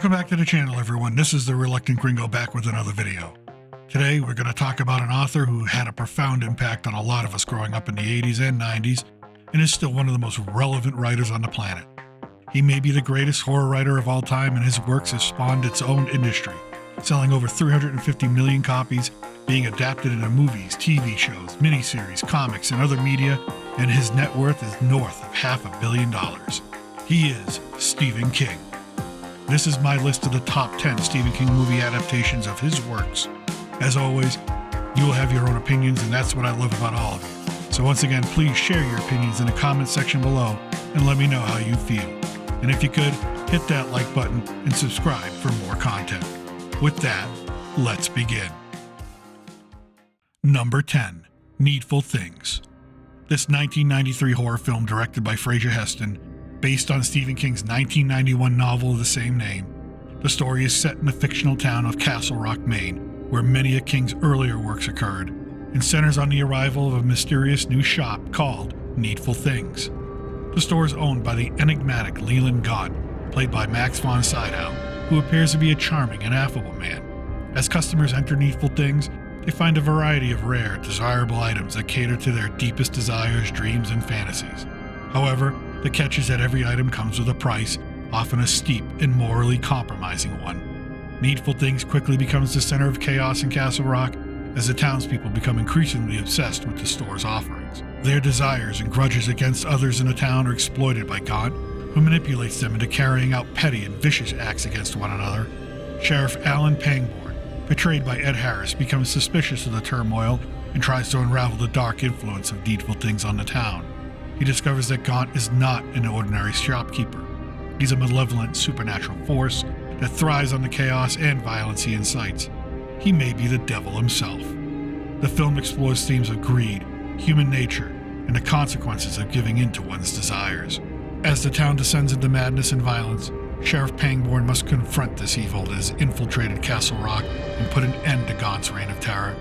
Welcome back to the channel, everyone. This is the Reluctant Gringo back with another video. Today, we're going to talk about an author who had a profound impact on a lot of us growing up in the 80s and 90s, and is still one of the most relevant writers on the planet. He may be the greatest horror writer of all time, and his works have spawned its own industry, selling over 350 million copies, being adapted into movies, TV shows, miniseries, comics, and other media, and his net worth is north of $500 million. He is Stephen King. This is my list of the top 10 Stephen King movie adaptations of his works. As always, you will have your own opinions, and that's what I love about all of you. So once again, please share your opinions in the comment section below and let me know how you feel. And if you could, hit that like button and subscribe for more content. With that, let's begin. Number 10, Needful Things. This 1993 horror film directed by Fraser Heston, based on Stephen King's 1991 novel of the same name. The story is set in the fictional town of Castle Rock, Maine, where many of King's earlier works occurred, and centers on the arrival of a mysterious new shop called Needful Things. The store is owned by the enigmatic Leland Gaunt, played by Max von Sydow, who appears to be a charming and affable man. As customers enter Needful Things, they find a variety of rare, desirable items that cater to their deepest desires, dreams, and fantasies. However, the catch is that every item comes with a price, often a steep and morally compromising one. Needful Things quickly becomes the center of chaos in Castle Rock as the townspeople become increasingly obsessed with the store's offerings. Their desires and grudges against others in the town are exploited by Gaunt, who manipulates them into carrying out petty and vicious acts against one another. Sheriff Alan Pangborn, portrayed by Ed Harris, becomes suspicious of the turmoil and tries to unravel the dark influence of Needful Things on the town. He discovers that Gaunt is not an ordinary shopkeeper. He's a malevolent supernatural force that thrives on the chaos and violence he incites. He may be the devil himself. The film explores themes of greed, human nature, and the consequences of giving in to one's desires. As the town descends into madness and violence, Sheriff Pangborn must confront this evil that has infiltrated Castle Rock and put an end to Gaunt's reign of terror.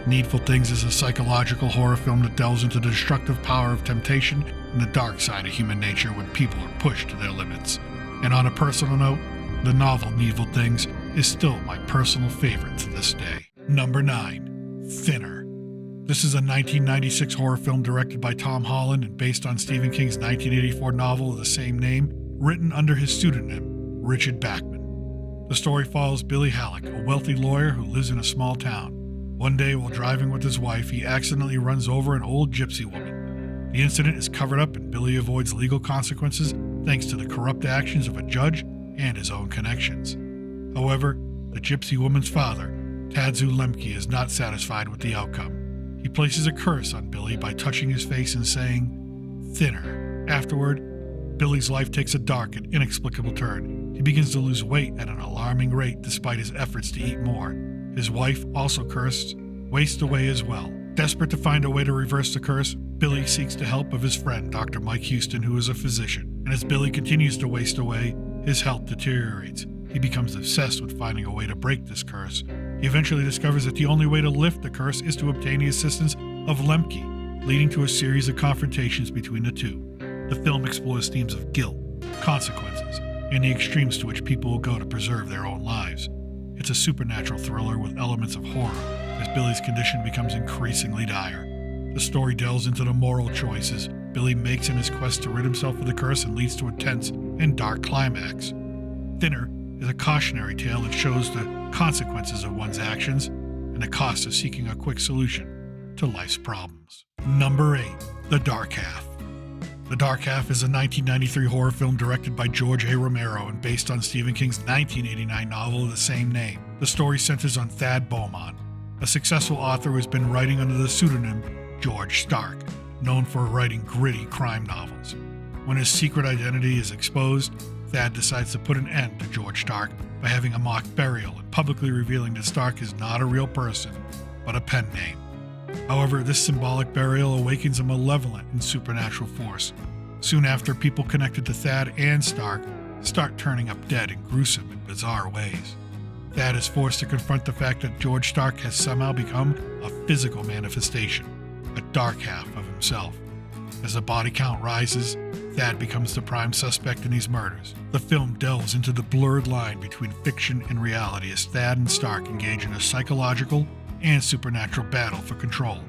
Needful Things is a psychological horror film that delves into the destructive power of temptation and the dark side of human nature when people are pushed to their limits. And on a personal note, the novel Needful Things is still my personal favorite to this day. Number 9, Thinner. This is a 1996 horror film directed by Tom Holland and based on Stephen King's 1984 novel of the same name, written under his pseudonym, Richard Bachman. The story follows Billy Halleck, a wealthy lawyer who lives in a small town. One day, while driving with his wife, he accidentally runs over an old gypsy woman. The incident is covered up and Billy avoids legal consequences thanks to the corrupt actions of a judge and his own connections. However, the gypsy woman's father, Tadzu Lemke, is not satisfied with the outcome. He places a curse on Billy by touching his face and saying, "Thinner." Afterward, Billy's life takes a dark and inexplicable turn. He begins to lose weight at an alarming rate despite his efforts to eat more. His wife, also cursed, wastes away as well. Desperate to find a way to reverse the curse, Billy seeks the help of his friend, Dr. Mike Houston, who is a physician. And as Billy continues to waste away, his health deteriorates. He becomes obsessed with finding a way to break this curse. He eventually discovers that the only way to lift the curse is to obtain the assistance of Lemke, leading to a series of confrontations between the two. The film explores themes of guilt, consequences, and the extremes to which people will go to preserve their own lives. It's a supernatural thriller with elements of horror as Billy's condition becomes increasingly dire. The story delves into the moral choices Billy makes in his quest to rid himself of the curse and leads to a tense and dark climax. Thinner is a cautionary tale that shows the consequences of one's actions and the cost of seeking a quick solution to life's problems. Number 8, The Dark Half. The Dark Half is a 1993 horror film directed by George A. Romero and based on Stephen King's 1989 novel of the same name. The story centers on Thad Beaumont, a successful author who has been writing under the pseudonym George Stark, known for writing gritty crime novels. When his secret identity is exposed, Thad decides to put an end to George Stark by having a mock burial and publicly revealing that Stark is not a real person, but a pen name. However, this symbolic burial awakens a malevolent and supernatural force. Soon after, people connected to Thad and Stark start turning up dead in gruesome and bizarre ways. Thad is forced to confront the fact that George Stark has somehow become a physical manifestation, a dark half of himself. As the body count rises, Thad becomes the prime suspect in these murders. The film delves into the blurred line between fiction and reality as Thad and Stark engage in a psychological and supernatural battle for control.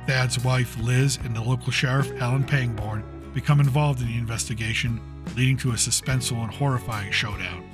Thad's wife, Liz, and the local sheriff, Alan Pangborn, become involved in the investigation, leading to a suspenseful and horrifying showdown.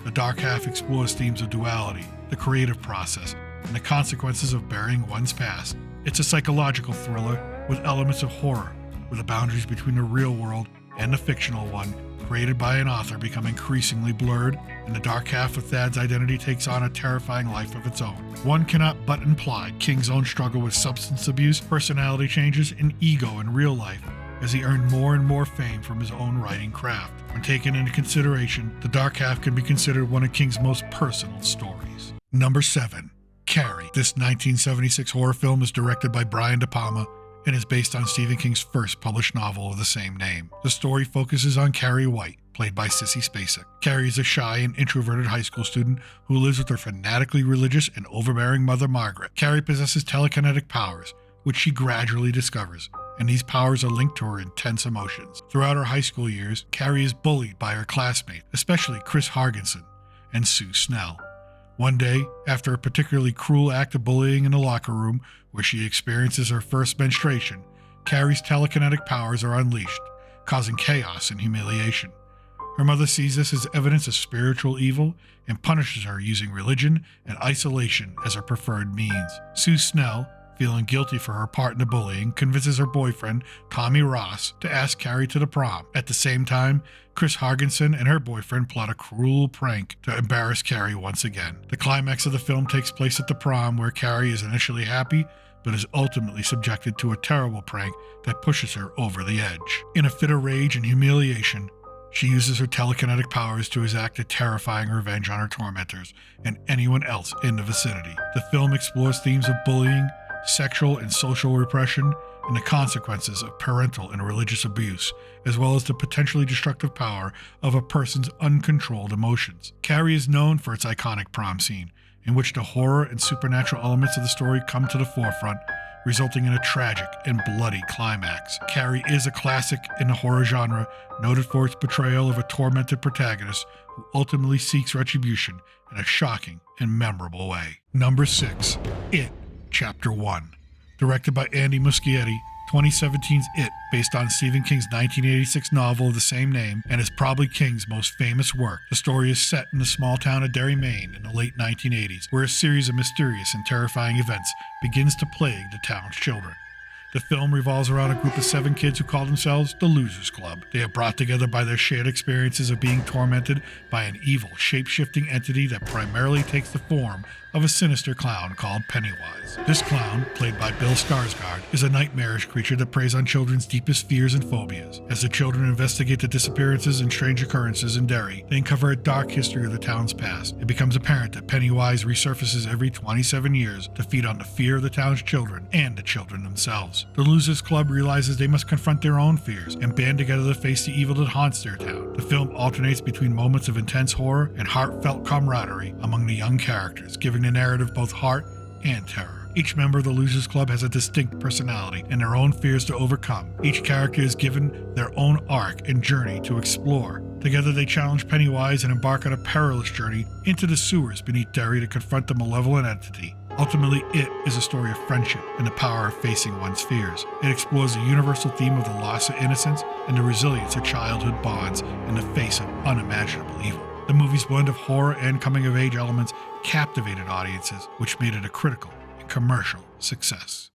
The dark half explores themes of duality, the creative process, and the consequences of burying one's past. It's a psychological thriller with elements of horror, where the boundaries between the real world and the fictional one, created by an author, become increasingly blurred, and the dark half of Thad's identity takes on a terrifying life of its own. One cannot but imply King's own struggle with substance abuse, personality changes, and ego in real life, as he earned more and more fame from his own writing craft. When taken into consideration, the dark half can be considered one of King's most personal stories. Number 7. Carrie. This 1976 horror film is directed by Brian De Palma and is based on Stephen King's first published novel of the same name. The story focuses on Carrie White, played by Sissy Spacek. Carrie is a shy and introverted high school student who lives with her fanatically religious and overbearing mother, Margaret. Carrie possesses telekinetic powers, which she gradually discovers, and these powers are linked to her intense emotions. Throughout her high school years, Carrie is bullied by her classmates, especially Chris Hargensen and Sue Snell. One day, after a particularly cruel act of bullying in the locker room where she experiences her first menstruation, Carrie's telekinetic powers are unleashed, causing chaos and humiliation. Her mother sees this as evidence of spiritual evil and punishes her using religion and isolation as her preferred means. Sue Snell, feeling guilty for her part in the bullying, convinces her boyfriend, Tommy Ross, to ask Carrie to the prom. At the same time, Chris Hargensen and her boyfriend plot a cruel prank to embarrass Carrie once again. The climax of the film takes place at the prom, where Carrie is initially happy, but is ultimately subjected to a terrible prank that pushes her over the edge. In a fit of rage and humiliation, she uses her telekinetic powers to exact a terrifying revenge on her tormentors and anyone else in the vicinity. The film explores themes of bullying, sexual and social repression, and the consequences of parental and religious abuse, as well as the potentially destructive power of a person's uncontrolled emotions. Carrie is known for its iconic prom scene, in which the horror and supernatural elements of the story come to the forefront, resulting in a tragic and bloody climax. Carrie is a classic in the horror genre, noted for its portrayal of a tormented protagonist who ultimately seeks retribution in a shocking and memorable way. Number 6. It, Chapter 1. Directed by Andy Muschietti, 2017's It, based on Stephen King's 1986 novel of the same name, and is probably King's most famous work. The story is set in the small town of Derry, Maine in the late 1980s, where a series of mysterious and terrifying events begins to plague the town's children. The film revolves around a group of 7 kids who call themselves the Losers Club. They are brought together by their shared experiences of being tormented by an evil, shape-shifting entity that primarily takes the form of a sinister clown called Pennywise. This clown, played by Bill Skarsgård, is a nightmarish creature that preys on children's deepest fears and phobias. As the children investigate the disappearances and strange occurrences in Derry, they uncover a dark history of the town's past. It becomes apparent that Pennywise resurfaces every 27 years to feed on the fear of the town's children and the children themselves. The Losers Club realizes they must confront their own fears and band together to face the evil that haunts their town. The film alternates between moments of intense horror and heartfelt camaraderie among the young characters, giving the narrative both heart and terror. Each member of the Losers Club has a distinct personality and their own fears to overcome. Each character is given their own arc and journey to explore. Together they challenge Pennywise and embark on a perilous journey into the sewers beneath Derry to confront the malevolent entity. Ultimately, It is a story of friendship and the power of facing one's fears. It explores the universal theme of the loss of innocence and the resilience of childhood bonds in the face of unimaginable evil. The movie's blend of horror and coming-of-age elements captivated audiences, which made it a critical and commercial success.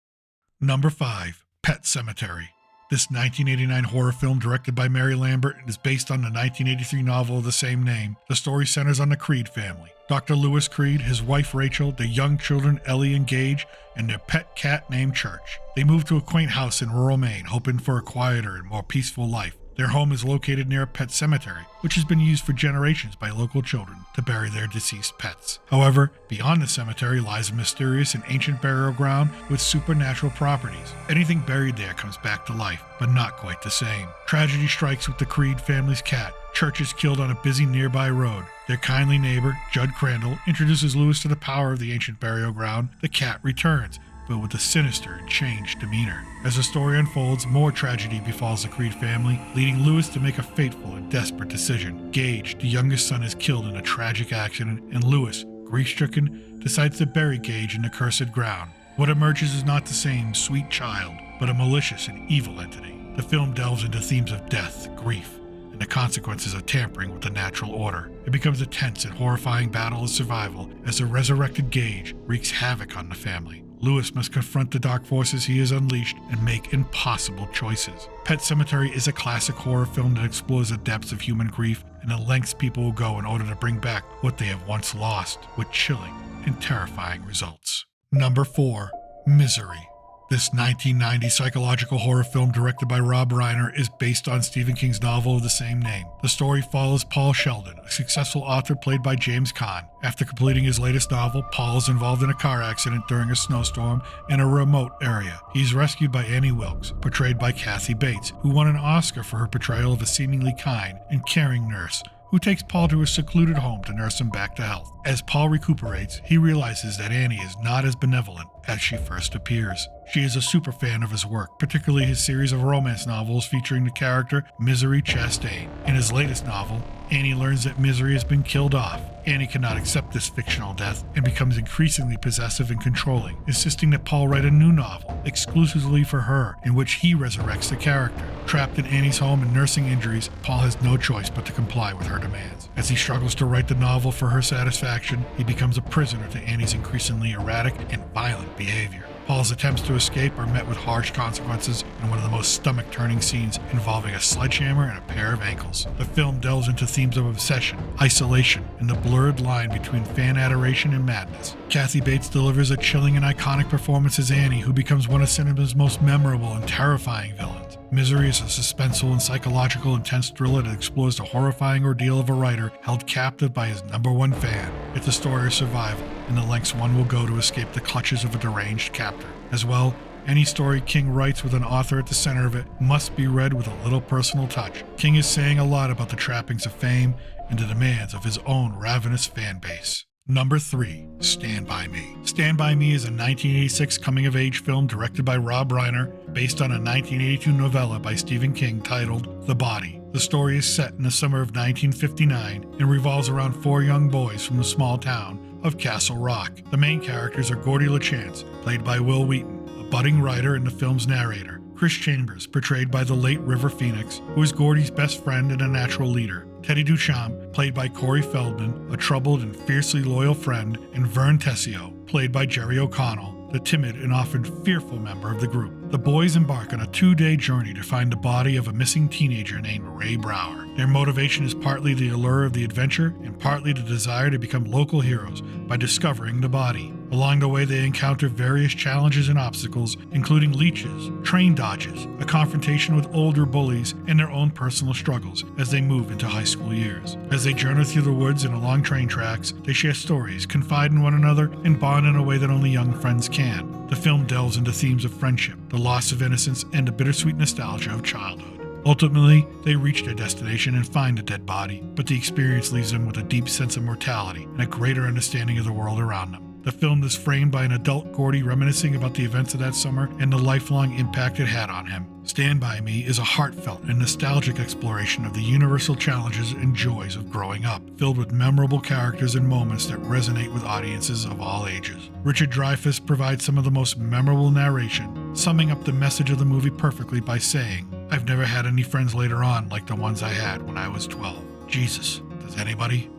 Number 5. Pet Semetery. This 1989 horror film, directed by Mary Lambert, is based on the 1983 novel of the same name. The story centers on the Creed family. Dr. Lewis Creed, his wife Rachel, their young children Ellie and Gage, and their pet cat named Church. They move to a quaint house in rural Maine, hoping for a quieter and more peaceful life. Their home is located near a pet cemetery, which has been used for generations by local children to bury their deceased pets. However, beyond the cemetery lies a mysterious and ancient burial ground with supernatural properties. Anything buried there comes back to life, but not quite the same. Tragedy strikes with the Creed family's cat. Church is killed on a busy nearby road. Their kindly neighbor, Judd Crandall, introduces Lewis to the power of the ancient burial ground. The cat returns, but with a sinister and changed demeanor. As the story unfolds, more tragedy befalls the Creed family, leading Lewis to make a fateful and desperate decision. Gage, the youngest son, is killed in a tragic accident, and Lewis, grief-stricken, decides to bury Gage in the cursed ground. What emerges is not the same sweet child, but a malicious and evil entity. The film delves into themes of death, grief, and the consequences of tampering with the natural order. It becomes a tense and horrifying battle of survival as the resurrected Gage wreaks havoc on the family. Lewis must confront the dark forces he has unleashed and make impossible choices. Pet Semetery is a classic horror film that explores the depths of human grief and the lengths people will go in order to bring back what they have once lost, with chilling and terrifying results. Number 4. Misery. This 1990 psychological horror film directed by Rob Reiner is based on Stephen King's novel of the same name. The story follows Paul Sheldon, a successful author played by James Caan. After completing his latest novel, Paul is involved in a car accident during a snowstorm in a remote area. He's rescued by Annie Wilkes, portrayed by Kathy Bates, who won an Oscar for her portrayal of a seemingly kind and caring nurse who takes Paul to a secluded home to nurse him back to health. As Paul recuperates, he realizes that Annie is not as benevolent as she first appears. She is a super fan of his work, particularly his series of romance novels featuring the character Misery Chastain. In his latest novel, Annie learns that Misery has been killed off. Annie cannot accept this fictional death and becomes increasingly possessive and controlling, insisting that Paul write a new novel exclusively for her in which he resurrects the character. Trapped in Annie's home and nursing injuries, Paul has no choice but to comply with her demands. As he struggles to write the novel for her satisfaction, he becomes a prisoner to Annie's increasingly erratic and violent behavior. Paul's attempts to escape are met with harsh consequences in one of the most stomach-turning scenes involving a sledgehammer and a pair of ankles. The film delves into themes of obsession, isolation, and the blurred line between fan adoration and madness. Kathy Bates delivers a chilling and iconic performance as Annie, who becomes one of cinema's most memorable and terrifying villains. Misery is a suspenseful and psychological intense thriller that explores the horrifying ordeal of a writer held captive by his #1 fan. It's a story of survival and the lengths one will go to escape the clutches of a deranged captor. As well, any story King writes with an author at the center of it must be read with a little personal touch. King is saying a lot about the trappings of fame and the demands of his own ravenous fan base. Number 3. Stand By Me. Stand By Me is a 1986 coming-of-age film directed by Rob Reiner, based on a 1982 novella by Stephen King titled The Body. The story is set in the summer of 1959 and revolves around 4 young boys from the small town of Castle Rock. The main characters are Gordy LaChance, played by Will Wheaton, a budding writer and the film's narrator; Chris Chambers, portrayed by the late River Phoenix, who is Gordy's best friend and a natural leader; Teddy Duchamp, played by Corey Feldman, a troubled and fiercely loyal friend; and Vern Tessio, played by Jerry O'Connell, the timid and often fearful member of the group. The boys embark on a 2-day journey to find the body of a missing teenager named Ray Brower. Their motivation is partly the allure of the adventure and partly the desire to become local heroes by discovering the body. Along the way, they encounter various challenges and obstacles, including leeches, train dodges, a confrontation with older bullies, and their own personal struggles as they move into high school years. As they journey through the woods and along train tracks, they share stories, confide in one another, and bond in a way that only young friends can. The film delves into themes of friendship, the loss of innocence, and the bittersweet nostalgia of childhood. Ultimately, they reach their destination and find a dead body, but the experience leaves them with a deep sense of mortality and a greater understanding of the world around them. The film is framed by an adult Gordy reminiscing about the events of that summer and the lifelong impact it had on him. Stand By Me is a heartfelt and nostalgic exploration of the universal challenges and joys of growing up, filled with memorable characters and moments that resonate with audiences of all ages. Richard Dreyfuss provides some of the most memorable narration, summing up the message of the movie perfectly by saying, "I've never had any friends later on like the ones I had when I was 12. Jesus, does anybody?"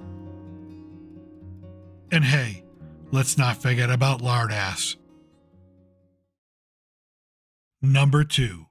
And hey, let's not forget about Lardass. Number 2.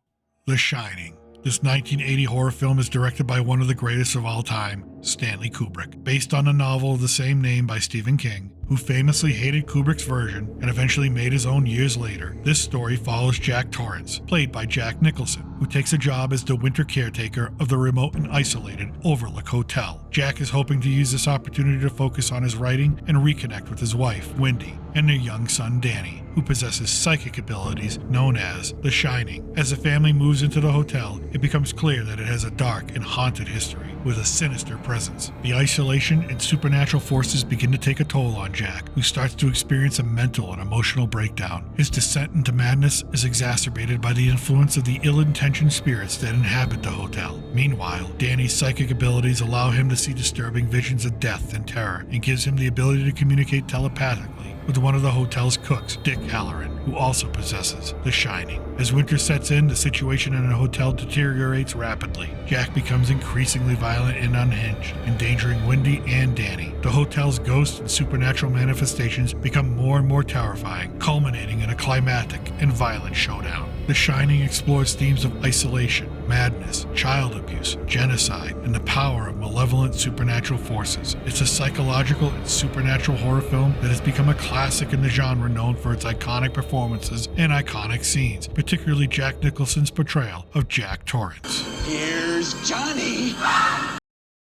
The Shining. This 1980 horror film is directed by one of the greatest of all time, Stanley Kubrick, based on a novel of the same name by Stephen King, who famously hated Kubrick's version and eventually made his own years later. This story follows Jack Torrance, played by Jack Nicholson, who takes a job as the winter caretaker of the remote and isolated Overlook Hotel. Jack is hoping to use this opportunity to focus on his writing and reconnect with his wife, Wendy, and their young son, Danny, who possesses psychic abilities known as the Shining. As the family moves into the hotel, it becomes clear that it has a dark and haunted history with a sinister presence. The isolation and supernatural forces begin to take a toll on Jack, who starts to experience a mental and emotional breakdown. His descent into madness is exacerbated by the influence of the ill-intentioned spirits that inhabit the hotel. Meanwhile, Danny's psychic abilities allow him to see disturbing visions of death and terror, and gives him the ability to communicate telepathically with one of the hotel's cooks, Dick Halloran, who also possesses the Shining. As winter sets in, the situation in the hotel deteriorates rapidly. Jack becomes increasingly violent and unhinged, endangering Wendy and Danny. The hotel's ghosts and supernatural manifestations become more and more terrifying, culminating in a climactic and violent showdown. The Shining explores themes of isolation, madness, child abuse, genocide, and the power of malevolent supernatural forces. It's a psychological and supernatural horror film that has become a classic in the genre, known for its iconic performances and iconic scenes, particularly Jack Nicholson's portrayal of Jack Torrance. Here's Johnny!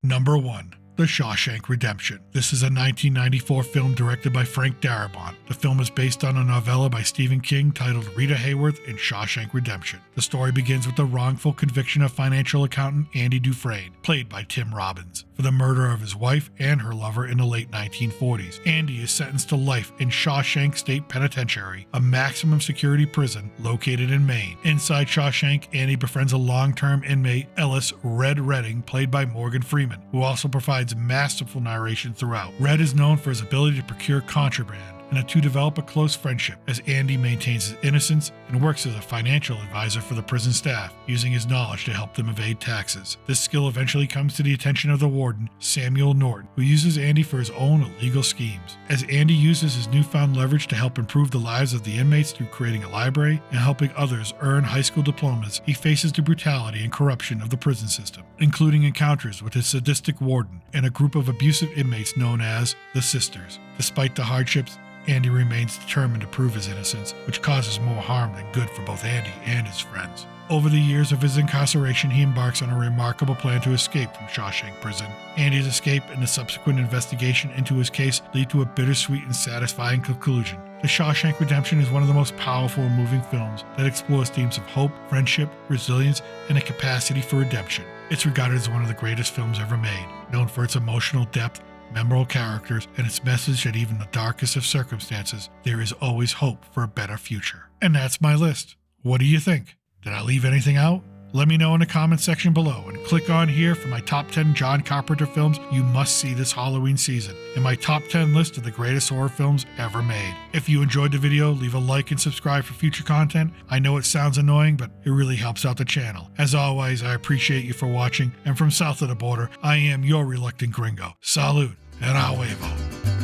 Number 1. The Shawshank Redemption. This is a 1994 film directed by Frank Darabont. The film is based on a novella by Stephen King titled Rita Hayworth in Shawshank Redemption. The story begins with the wrongful conviction of financial accountant Andy Dufresne, played by Tim Robbins, for the murder of his wife and her lover in the late 1940s. Andy is sentenced to life in Shawshank State Penitentiary, a maximum security prison located in Maine. Inside Shawshank, Andy befriends a long-term inmate, Ellis Red Redding, played by Morgan Freeman, who also provides masterful narration throughout. Red is known for his ability to procure contraband, and the two develop a close friendship as Andy maintains his innocence and works as a financial advisor for the prison staff, using his knowledge to help them evade taxes. This skill eventually comes to the attention of the warden, Samuel Norton, who uses Andy for his own illegal schemes. As Andy uses his newfound leverage to help improve the lives of the inmates through creating a library and helping others earn high school diplomas, he faces the brutality and corruption of the prison system, including encounters with his sadistic warden and a group of abusive inmates known as the Sisters. Despite the hardships, Andy remains determined to prove his innocence, which causes more harm than good for both Andy and his friends. Over the years of his incarceration, he embarks on a remarkable plan to escape from Shawshank Prison. Andy's escape and the subsequent investigation into his case lead to a bittersweet and satisfying conclusion. The Shawshank Redemption is one of the most powerful and moving films that explores themes of hope, friendship, resilience, and a capacity for redemption. It's regarded as one of the greatest films ever made, known for its emotional depth, memorable characters, and its message that even the darkest of circumstances, there is always hope for a better future. And that's my list. What do you think? Did I leave anything out? Let me know in the comment section below, and click on here for my top 10 John Carpenter films you must see this Halloween season, and my top 10 list of the greatest horror films ever made. If you enjoyed the video, leave a like and subscribe for future content. I know it sounds annoying, but it really helps out the channel. As always, I appreciate you for watching, and from south of the border, I am your reluctant gringo. Salud, and a huevo.